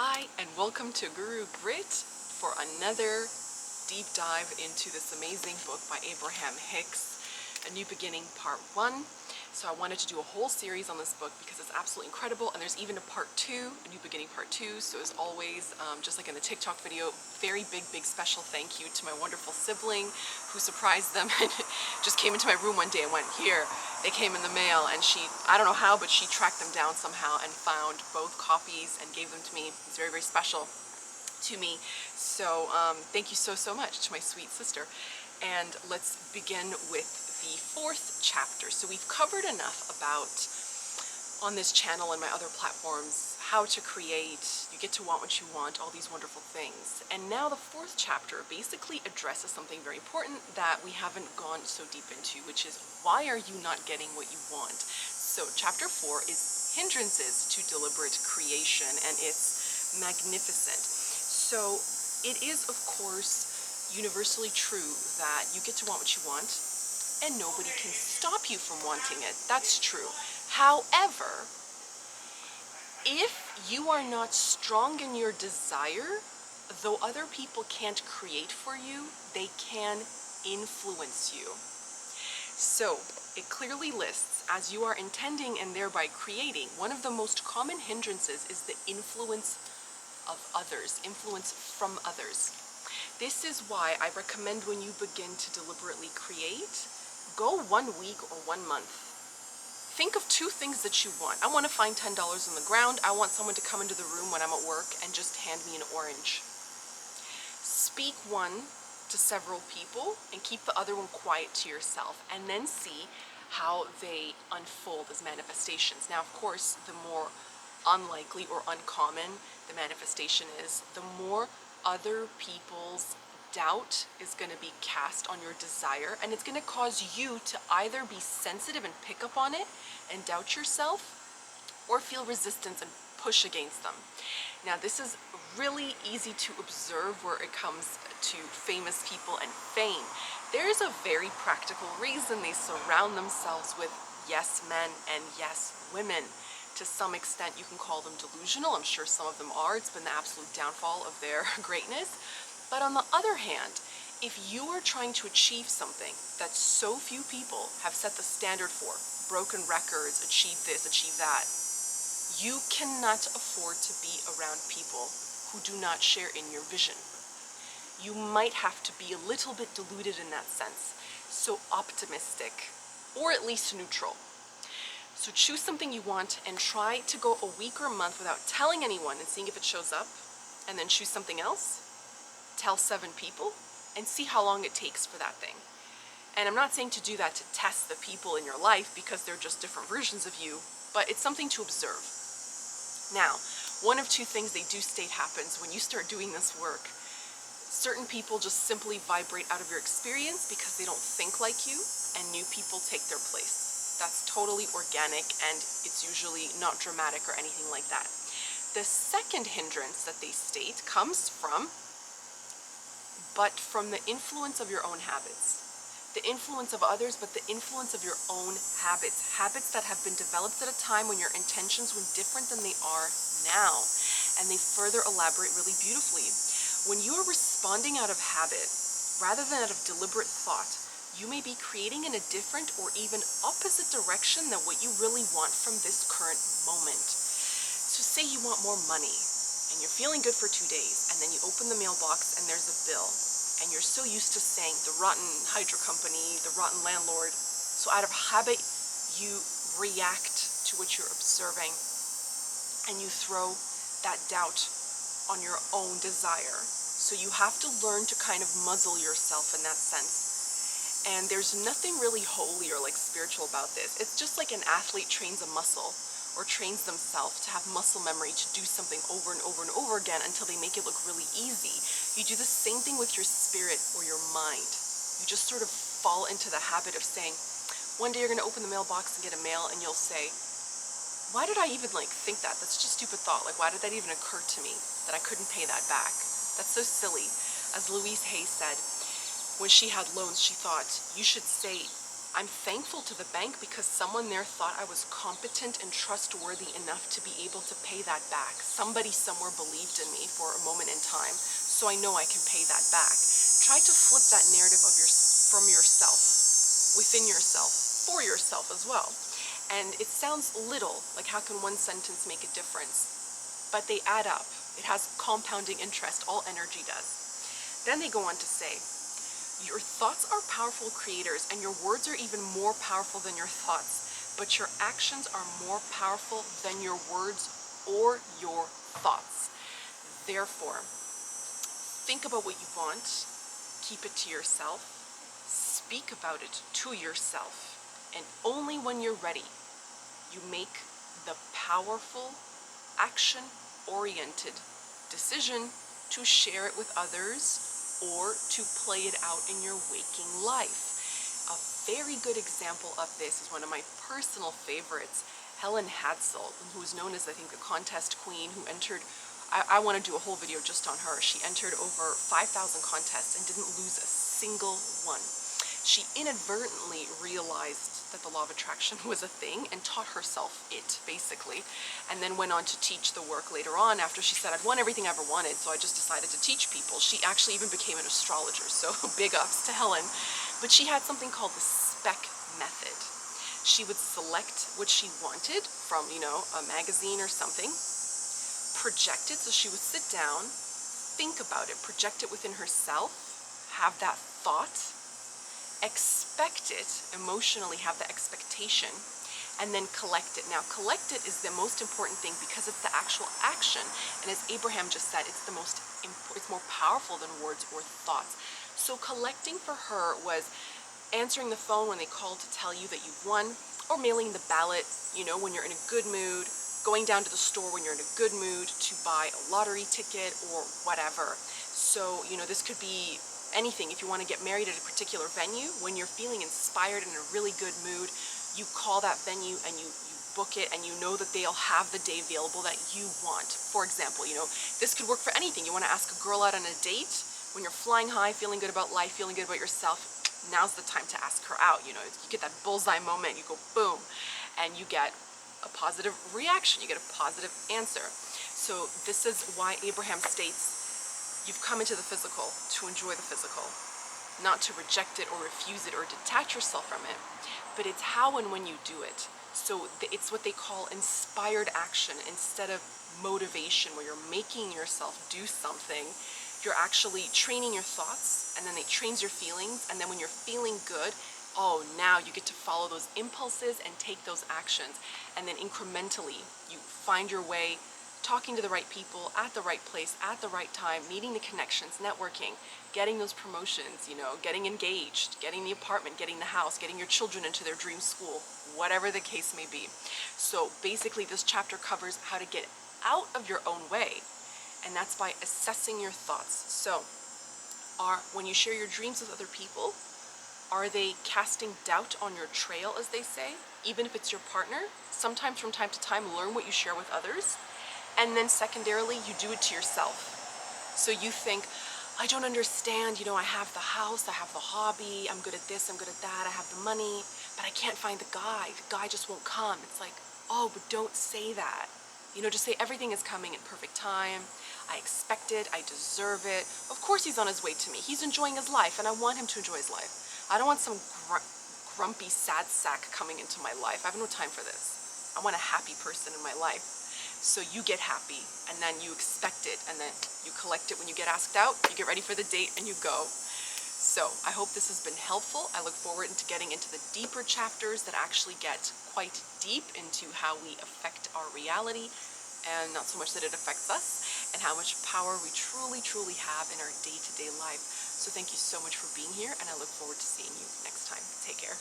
Hi, and welcome to Guru Grit for another deep dive into this amazing book by Abraham-Hicks, A New Beginning Part 1. So I wanted to do a whole series on this book because it's absolutely incredible, and there's even a Part 2, A New Beginning Part 2. So as always, just like in the TikTok video, very big special thank you to my wonderful sibling who surprised them and just came into my room one day and went, "Here." They came in the mail, and she, I don't know how, but she tracked them down somehow and found both copies and gave them to me. It's very, very special to me. So thank you so much to my sweet sister. And let's begin with the 4th chapter. So we've covered enough about, on this channel and my other platforms, how to create, you get to want what you want, all these wonderful things. And now the 4th chapter basically addresses something very important that we haven't gone so deep into, which is, why are you not getting what you want? So chapter 4 is hindrances to deliberate creation, and it's magnificent. So it is, of course, universally true that you get to want what you want and nobody can stop you from wanting it. That's true. However, if you are not strong in your desire, though other people can't create for you, they can influence you. So it clearly lists, as you are intending and thereby creating, one of the most common hindrances is the influence of others, influence from others. This is why I recommend, when you begin to deliberately create, go 1 week or 1 month. Think of 2 things that you want. I want to find $10 on the ground. I want someone to come into the room when I'm at work and just hand me an orange. Speak one to several people and keep the other one quiet to yourself, and then see how they unfold as manifestations. Now, of course, the more unlikely or uncommon the manifestation is, the more other people's doubt is going to be cast on your desire, and it's going to cause you to either be sensitive and pick up on it and doubt yourself, or feel resistance and push against them. Now, this is really easy to observe where it comes to famous people and fame. There is a very practical reason they surround themselves with yes men and yes women. To some extent, you can call them delusional. I'm sure some of them are. It's been the absolute downfall of their greatness. But on the other hand, if you are trying to achieve something that so few people have set the standard for, broken records, achieve this, achieve that, you cannot afford to be around people who do not share in your vision. You might have to be a little bit deluded in that sense, so optimistic, or at least neutral. So choose something you want and try to go a week or a month without telling anyone and seeing if it shows up, and then choose something else, tell 7 people, and see how long it takes for that thing. And I'm not saying to do that to test the people in your life, because they're just different versions of you, but it's something to observe. Now, one of 2 things they do state happens when you start doing this work. Certain people just simply vibrate out of your experience because they don't think like you, and new people take their place. That's totally organic, and it's usually not dramatic or anything like that. The second hindrance that they state comes from the influence of your own habits. The influence of others, but the influence of your own habits. Habits that have been developed at a time when your intentions were different than they are now. And they further elaborate really beautifully. When you are responding out of habit, rather than out of deliberate thought, you may be creating in a different or even opposite direction than what you really want from this current moment. So say you want more money, and you're feeling good for 2 days, and then you open the mailbox and there's a bill. And you're so used to saying the rotten hydro company, the rotten landlord. So out of habit, you react to what you're observing, and you throw that doubt on your own desire. So you have to learn to kind of muzzle yourself in that sense. And there's nothing really holy or like spiritual about this. It's just like an athlete trains a muscle, or trains themselves to have muscle memory to do something over and over and over again until they make it look really easy. You do the same thing with your spirit or your mind. You just sort of fall into the habit of saying, one day you're going to open the mailbox and get a mail, and you'll say, why did I even think that? That's just a stupid thought. Why did that even occur to me that I couldn't pay that back? That's so silly. As Louise Hay said, when she had loans, she thought, you should say, I'm thankful to the bank because someone there thought I was competent and trustworthy enough to be able to pay that back. Somebody somewhere believed in me for a moment in time, so I know I can pay that back. Try to flip that narrative of from yourself, within yourself, for yourself as well. And it sounds little, like how can one sentence make a difference? But they add up. It has compounding interest, all energy does. Then they go on to say, your thoughts are powerful creators, and your words are even more powerful than your thoughts, but your actions are more powerful than your words or your thoughts. Therefore, think about what you want, keep it to yourself, speak about it to yourself, and only when you're ready, you make the powerful, action-oriented decision to share it with others or to play it out in your waking life. A very good example of this is one of my personal favorites, Helen Hadsel, who is known as, I think, the contest queen, who entered, I want to do a whole video just on her. She entered over 5,000 contests and didn't lose a single one. She inadvertently realized that the law of attraction was a thing and taught herself it, basically, and then went on to teach the work later on after she said, I'd won everything I ever wanted, so I just decided to teach people. She actually even became an astrologer, so big ups to Helen. But she had something called the spec method. She would select what she wanted from, a magazine or something, project it, so she would sit down, think about it, project it within herself, have that thought, expect it, emotionally have the expectation, and then collect it. Now, collect it is the most important thing because it's the actual action, and as Abraham just said, it's more powerful than words or thoughts. So collecting for her was answering the phone when they called to tell you that you've won, or mailing the ballot, when you're in a good mood, going down to the store when you're in a good mood to buy a lottery ticket or whatever. So, this could be anything. If you want to get married at a particular venue, when you're feeling inspired and in a really good mood, you call that venue and you book it, and you know that they'll have the day available that you want. For example, this could work for anything. You want to ask a girl out on a date when you're flying high, feeling good about life, feeling good about yourself. Now's the time to ask her out. You get that bullseye moment, you go boom, and you get a positive reaction, you get a positive answer. So this is why Abraham states, you've come into the physical to enjoy the physical, not to reject it or refuse it or detach yourself from it, but it's how and when you do it. So it's what they call inspired action instead of motivation, where you're making yourself do something. You're actually training your thoughts, and then it trains your feelings, and then when you're feeling good, now you get to follow those impulses and take those actions, and then incrementally you find your way talking to the right people at the right place at the right time, meeting the connections, networking, getting those promotions, getting engaged, getting the apartment, getting the house, getting your children into their dream school, whatever the case may be. So basically this chapter covers how to get out of your own way, and that's by assessing your thoughts. So when you share your dreams with other people, are they casting doubt on your trail, as they say? Even if it's your partner, sometimes from time to time, learn what you share with others. And then secondarily, you do it to yourself. So you think, I don't understand, I have the house, I have the hobby, I'm good at this, I'm good at that, I have the money, but I can't find the guy just won't come. It's like, but don't say that. Just say everything is coming in perfect time, I expect it, I deserve it. Of course he's on his way to me, he's enjoying his life, and I want him to enjoy his life. I don't want some grumpy, sad sack coming into my life. I have no time for this. I want a happy person in my life. So you get happy, and then you expect it, and then you collect it when you get asked out, you get ready for the date, and you go. So I hope this has been helpful. I look forward to getting into the deeper chapters that actually get quite deep into how we affect our reality, and not so much that it affects us, and how much power we truly, truly have in our day-to-day life. So thank you so much for being here, and I look forward to seeing you next time. Take care.